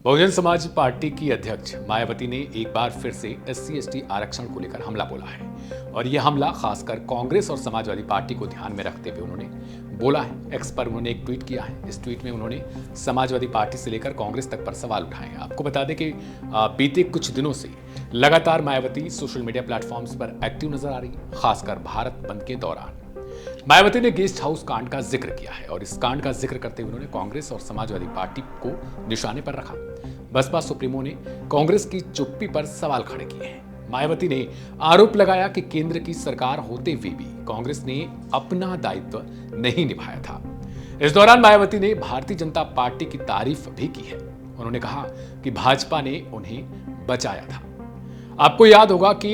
Bahujan Samaj party की अध्यक्ष मायावती ने एक बार फिर से SC/ST आरक्षण को लेकर हमला बोला है और यह हमला खासकर कांग्रेस और समाजवादी पार्टी को ध्यान में रखते हुए उन्होंने बोला है। एक्स पर उन्होंने एक ट्वीट किया है। इस ट्वीट में उन्होंने समाजवादी पार्टी से लेकर कांग्रेस तक पर सवाल उठाए हैं। आपको बता दें कि बीते कुछ दिनों से लगातार मायावती सोशल मीडिया प्लेटफॉर्म्स पर एक्टिव नजर आ रही है, खासकर भारत बंद के दौरान। मायावती ने गेस्ट हाउस कांड का जिक्र किया है और इस कांड का जिक्र करते हुए उन्होंने कांग्रेस और समाजवादी पार्टी को निशाने पर रखा। बसपा सुप्रीमो ने कांग्रेस की चुप्पी पर सवाल खड़े किए हैं। मायावती ने आरोप लगाया कि केंद्र की सरकार होते हुए भी कांग्रेस ने अपना दायित्व नहीं निभाया था। इस दौरान मायावती ने भारतीय जनता पार्टी की तारीफ भी की है। उन्होंने कहा कि भाजपा ने उन्हें बचाया था। आपको याद होगा कि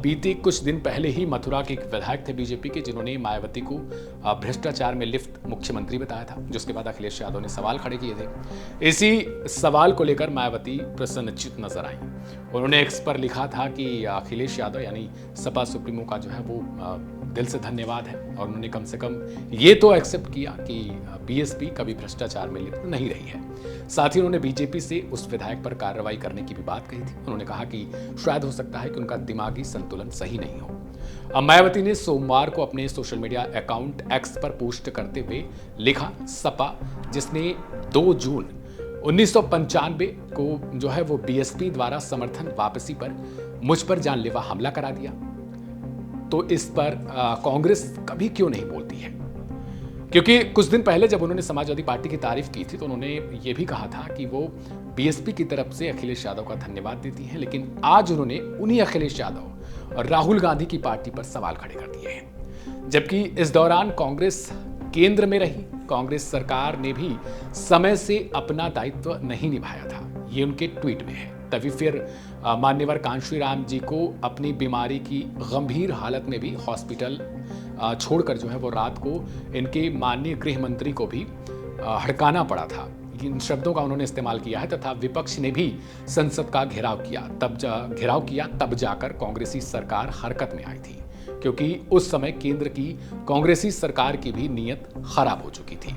बीते कुछ दिन पहले ही मथुरा के एक विधायक थे बीजेपी के, जिन्होंने मायावती को भ्रष्टाचार में लिप्त मुख्यमंत्री बताया था, जिसके बाद अखिलेश यादव ने सवाल खड़े किए थे। इसी सवाल को लेकर मायावती प्रसन्नचित्त नजर आई। उन्होंने एक्स पर लिखा था कि अखिलेश यादव यानी सपा सुप्रीमो का जो है वो दिल से धन्यवाद है, और उन्होंने कम से कम ये तो एक्सेप्ट किया कि बीएसपी कभी भ्रष्टाचार में लिप्त नहीं रही है। साथ ही उन्होंने बीजेपी से उस विधायक पर कार्रवाई करने की भी बात कही थी। उन्होंने कहा कि शायद हो सकता है कि उनका दिमागी संतुलन सही नहीं हो। अब मायावती ने सोमवार को अपने सोशल मीडिया अकाउंट एक्स पर पोस्ट करते हुए लिखा, सपा जिसने 2 जून 1995 को जो है वो बीएसपी द्वारा समर्थन वापसी पर मुझ पर जानलेवा हमला करा दिया, तो इस पर कांग्रेस कभी क्यों नहीं बोलती है। क्योंकि कुछ दिन पहले जब उन्होंने समाजवादी पार्टी की तारीफ की थी तो उन्होंने ये भी कहा था कि वो बीएसपी की तरफ से अखिलेश यादव का धन्यवाद देती हैं, लेकिन आज उन्होंने उन्हीं अखिलेश यादव और राहुल गांधी की पार्टी पर सवाल खड़े कर दिए हैं। जबकि इस दौरान कांग्रेस केंद्र में रही, कांग्रेस सरकार ने भी समय से अपना दायित्व नहीं निभाया था, ये उनके ट्वीट में है। तभी फिर मान्यवर कांशी राम जी को अपनी बीमारी की गंभीर हालत में भी हॉस्पिटल छोड़कर जो है वो रात को इनके माननीय गृह मंत्री को भी हड़काना पड़ा था। इन शब्दों का उन्होंने इस्तेमाल किया है तथा विपक्ष ने भी संसद का घेराव किया, तब जाकर कांग्रेसी सरकार हरकत में आई थी, क्योंकि उस समय केंद्र की कांग्रेसी सरकार की भी नीयत खराब हो चुकी थी।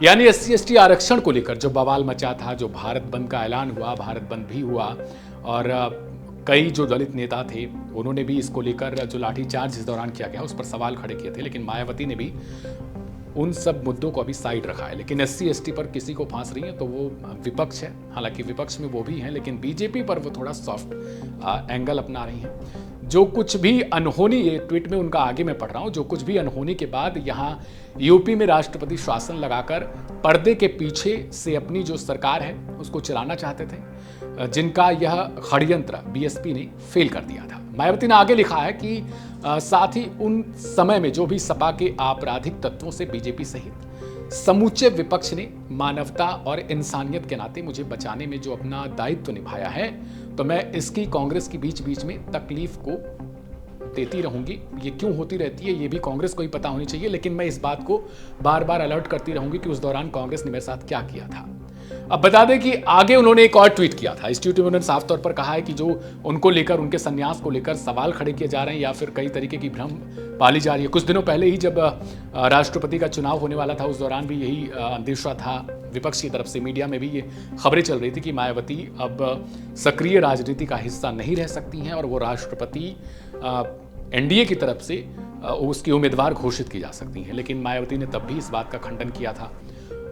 यानी SC/ST आरक्षण को लेकर जो बवाल मचा था, जो भारत बंद का ऐलान हुआ, भारत बंद भी हुआ, और कई जो दलित नेता थे उन्होंने भी इसको लेकर जो लाठीचार्ज इस दौरान किया गया उस पर सवाल खड़े किए थे, लेकिन मायावती ने भी उन सब मुद्दों को अभी साइड रखा है। लेकिन SC/ST पर किसी को फांस रही है तो वो विपक्ष है। हालांकि विपक्ष में वो भी हैं, लेकिन बीजेपी पर वो थोड़ा सॉफ्ट एंगल अपना रही हैं। जो कुछ भी अनहोनी, ये ट्वीट में उनका आगे मैं पढ़ रहा हूं, जो कुछ भी अनहोनी के बाद यहाँ यूपी में राष्ट्रपति शासन लगाकर पर्दे के पीछे से अपनी जो सरकार है उसको चलाना चाहते थे, जिनका यह षड्यंत्र बीएसपी ने फेल कर दिया था। मायावती ने आगे लिखा है कि साथ ही उन समय में जो भी सपा के आपराधिक तत्वों से बीजेपी सहित समूचे विपक्ष ने मानवता और इंसानियत के नाते मुझे बचाने में जो अपना दायित्व निभाया है, तो मैं इसकी कांग्रेस की बीच बीच में तकलीफ को देती रहूंगी। ये क्यों होती रहती है ये भी कांग्रेस को ही पता होनी चाहिए, लेकिन मैं इस बात को बार बार अलर्ट करती रहूंगी कि उस दौरान कांग्रेस ने मेरे साथ क्या किया था। अब बता दें कि आगे उन्होंने एक और ट्वीट किया था। इस ट्वीट में उन्होंने साफ तौर पर कहा है कि जो उनको लेकर, उनके संन्यास को लेकर सवाल खड़े किए जा रहे हैं या फिर कई तरीके की भ्रम पाली जा रही है। कुछ दिनों पहले ही जब राष्ट्रपति का चुनाव होने वाला था उस दौरान भी यही अंदेशा था विपक्ष की तरफ से। मीडिया में भी ये खबरें चल रही थी कि मायावती अब सक्रिय राजनीति का हिस्सा नहीं रह सकती हैं और वो राष्ट्रपति एनडीए की तरफ से उसकी उम्मीदवार घोषित की जा सकती हैं। लेकिन मायावती ने तब भी इस बात का खंडन किया था।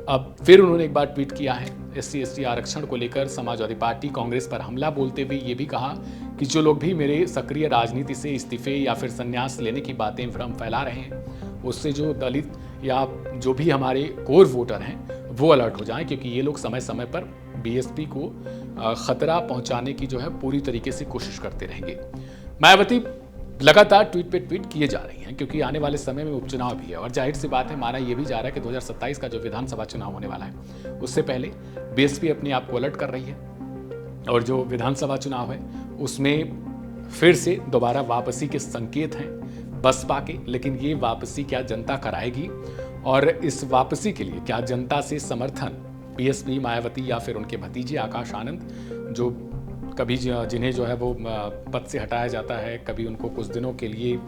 अब फिर उन्होंने एक बार ट्वीट किया है SC/ST आरक्षण को लेकर समाजवादी पार्टी कांग्रेस पर हमला बोलते हुए ये भी कहा कि जो लोग भी मेरे सक्रिय राजनीति से इस्तीफे या फिर संन्यास लेने की बातें भ्रम फैला रहे हैं, उससे जो दलित या जो भी हमारे कोर वोटर हैं वो अलर्ट हो जाएं, क्योंकि ये लोग समय समय पर बीएसपी को खतरा पहुंचाने की जो है पूरी तरीके से कोशिश करते रहेंगे। मायावती लगातार ट्वीट पे ट्वीट किए जा रही हैं, क्योंकि आने वाले समय में उपचुनाव भी है और जाहिर सी बात है, माना यह भी जा रहा है कि 2027 का जो विधानसभा चुनाव होने वाला है उससे पहले बीएसपी अपने आप को अलर्ट कर रही है, और जो विधानसभा चुनाव है उसमें फिर से दोबारा वापसी के संकेत हैं बसपा के। लेकिन ये वापसी क्या जनता कराएगी, और इस वापसी के लिए क्या जनता से समर्थन बीएसपी, मायावती या फिर उनके भतीजे आकाश आनंद, जो कभी जिन्हें जो है वो पद से हटाया जाता है, कभी उनको कुछ दिनों के लिए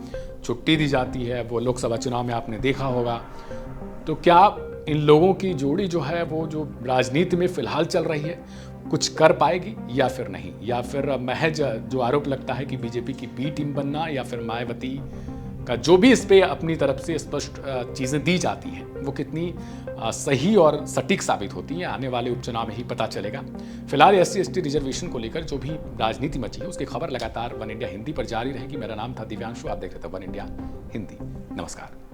छुट्टी दी जाती है, वो लोकसभा चुनाव में आपने देखा होगा, तो क्या इन लोगों की जोड़ी जो है वो जो राजनीति में फिलहाल चल रही है कुछ कर पाएगी या फिर नहीं, या फिर महज जो आरोप लगता है कि बीजेपी की बी टीम बनना या फिर मायावती का जो भी इस पे अपनी तरफ से स्पष्ट चीज़ें दी जाती हैं वो कितनी सही और सटीक साबित होती हैं, आने वाले उपचुनाव में ही पता चलेगा। फिलहाल SC/ST रिजर्वेशन को लेकर जो भी राजनीति मची है उसकी खबर लगातार वन इंडिया हिंदी पर जारी रहेगी। मेरा नाम था दिव्यांशु, आप देख रहे थे वन इंडिया हिंदी। नमस्कार।